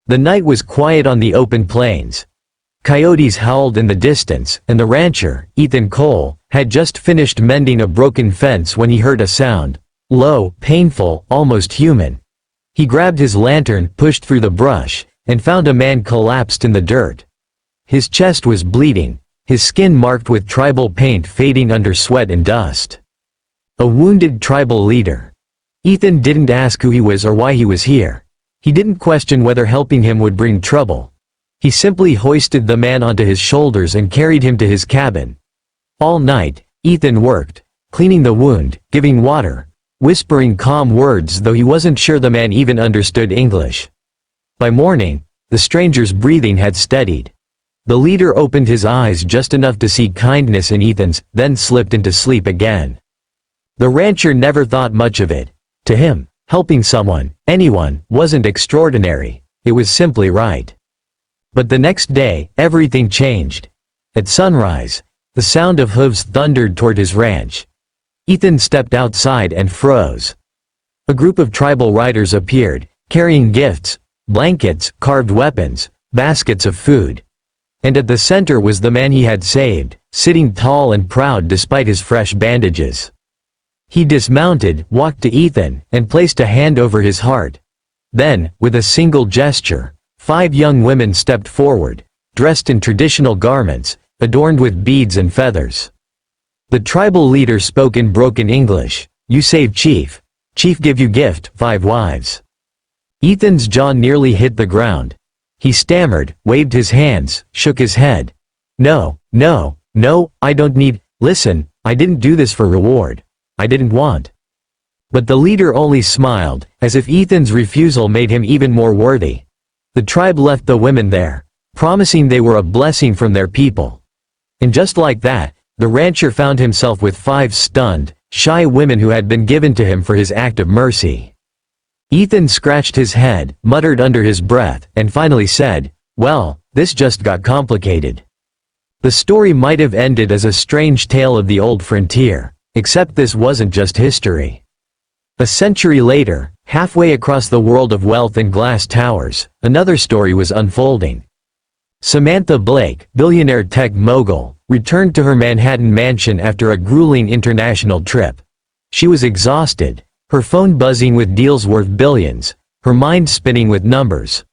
The night was quiet on the open plains. Coyotes howled in the distance, and the rancher, Ethan Cole, had just finished mending a broken fence when he heard a sound. Low, painful, almost human. He grabbed his lantern, pushed through the brush, and found a man collapsed in the dirt. His chest was bleeding, his skin marked with tribal paint fading under sweat and dust. A wounded tribal leader. Ethan didn't ask who he was or why he was here. He didn't question whether helping him would bring trouble. He simply hoisted the man onto his shoulders and carried him to his cabin. All night, Ethan worked, cleaning the wound, giving water, whispering calm words though he wasn't sure the man even understood English. By morning, the stranger's breathing had steadied. The leader opened his eyes just enough to see kindness in Ethan's, then slipped into sleep again. The rancher never thought much of it. To him, helping someone, anyone, wasn't extraordinary, it was simply right. But the next day, everything changed. At sunrise, the sound of hooves thundered toward his ranch. Ethan stepped outside and froze. A group of tribal riders appeared, carrying gifts, blankets, carved weapons, baskets of food. And at the center was the man he had saved, sitting tall and proud despite his fresh bandages. He dismounted, walked to Ethan, and placed a hand over his heart. Then, with a single gesture, 5 young women stepped forward, dressed in traditional garments, adorned with beads and feathers. The tribal leader spoke in broken English. "You saved Chief. Chief give you gift, 5 wives." Ethan's jaw nearly hit the ground. He stammered, waved his hands, shook his head. No, I don't need, listen, I didn't do this for reward. I didn't want." But the leader only smiled, as if Ethan's refusal made him even more worthy. The tribe left the women there, promising they were a blessing from their people. And just like that, the rancher found himself with 5 stunned, shy women who had been given to him for his act of mercy. Ethan scratched his head, muttered under his breath, and finally said, "Well, this just got complicated." The story might have ended as a strange tale of the old frontier, except this wasn't just history. A century later, halfway across the world of wealth and glass towers, another story was unfolding. Samantha Blake, billionaire tech mogul, returned to her Manhattan mansion after a grueling international trip. She was exhausted, her phone buzzing with deals worth billions, her mind spinning with numbers.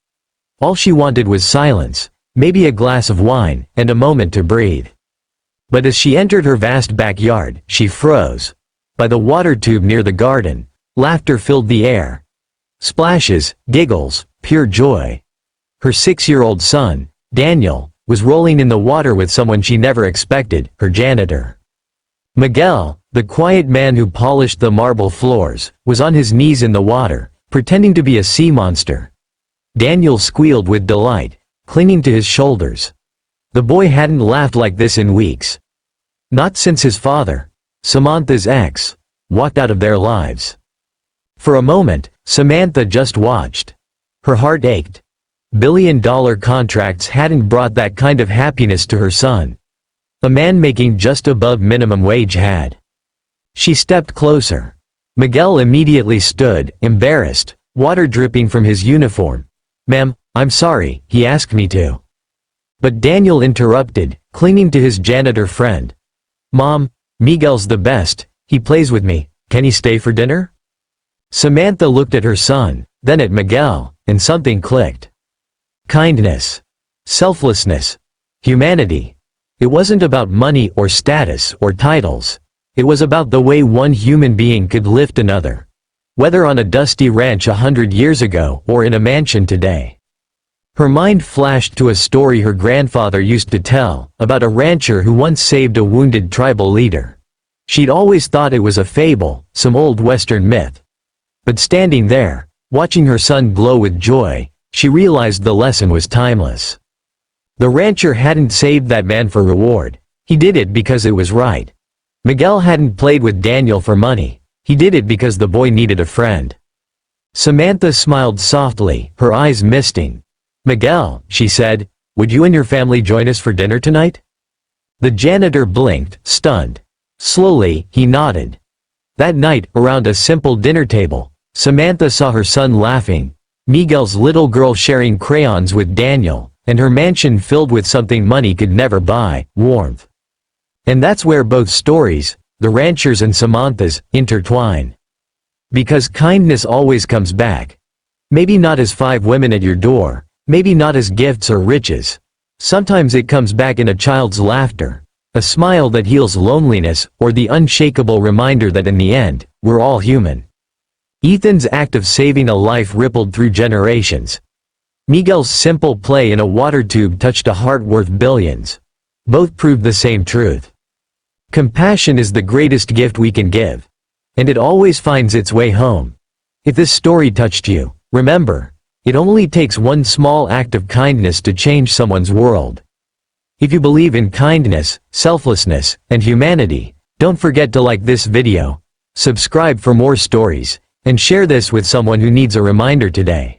All she wanted was silence, maybe a glass of wine, and a moment to breathe. But as she entered her vast backyard, she froze. By the water tube near the garden, laughter filled the air. Splashes, giggles, pure joy. Her 6-year-old son, Daniel, was rolling in the water with someone she never expected, her janitor. Miguel, the quiet man who polished the marble floors, was on his knees in the water, pretending to be a sea monster. Daniel squealed with delight, clinging to his shoulders. The boy hadn't laughed like this in weeks. Not since his father, Samantha's ex, walked out of their lives. For a moment, Samantha just watched. Her heart ached. Billion-dollar contracts hadn't brought that kind of happiness to her son. A man making just above minimum wage had. She stepped closer. Miguel immediately stood, embarrassed, water dripping from his uniform. "Ma'am, I'm sorry, he asked me to." But Daniel interrupted, clinging to his janitor friend. "Mom, Miguel's the best, he plays with me, can he stay for dinner?" Samantha looked at her son, then at Miguel, and something clicked. Kindness. Selflessness. Humanity. It wasn't about money or status or titles. It was about the way one human being could lift another. Whether on a dusty ranch 100 years ago or in a mansion today. Her mind flashed to a story her grandfather used to tell, about a rancher who once saved a wounded tribal leader. She'd always thought it was a fable, some old Western myth. But standing there, watching her son glow with joy, she realized the lesson was timeless. The rancher hadn't saved that man for reward. He did it because it was right. Miguel hadn't played with Daniel for money. He did it because the boy needed a friend. Samantha smiled softly, her eyes misting. "Miguel," she said, "would you and your family join us for dinner tonight?" The janitor blinked, stunned. Slowly, he nodded. That night, around a simple dinner table, Samantha saw her son laughing, Miguel's little girl sharing crayons with Daniel, and her mansion filled with something money could never buy, warmth. And that's where both stories, the ranchers and Samantha's, intertwine. Because kindness always comes back. Maybe not as 5 women at your door, maybe not as gifts or riches. Sometimes it comes back in a child's laughter, a smile that heals loneliness, or the unshakable reminder that in the end, we're all human. Ethan's act of saving a life rippled through generations. Miguel's simple play in a water tube touched a heart worth billions. Both proved the same truth. Compassion is the greatest gift we can give. And it always finds its way home. If this story touched you, remember, it only takes one small act of kindness to change someone's world. If you believe in kindness, selflessness, and humanity, don't forget to like this video, subscribe for more stories, and share this with someone who needs a reminder today.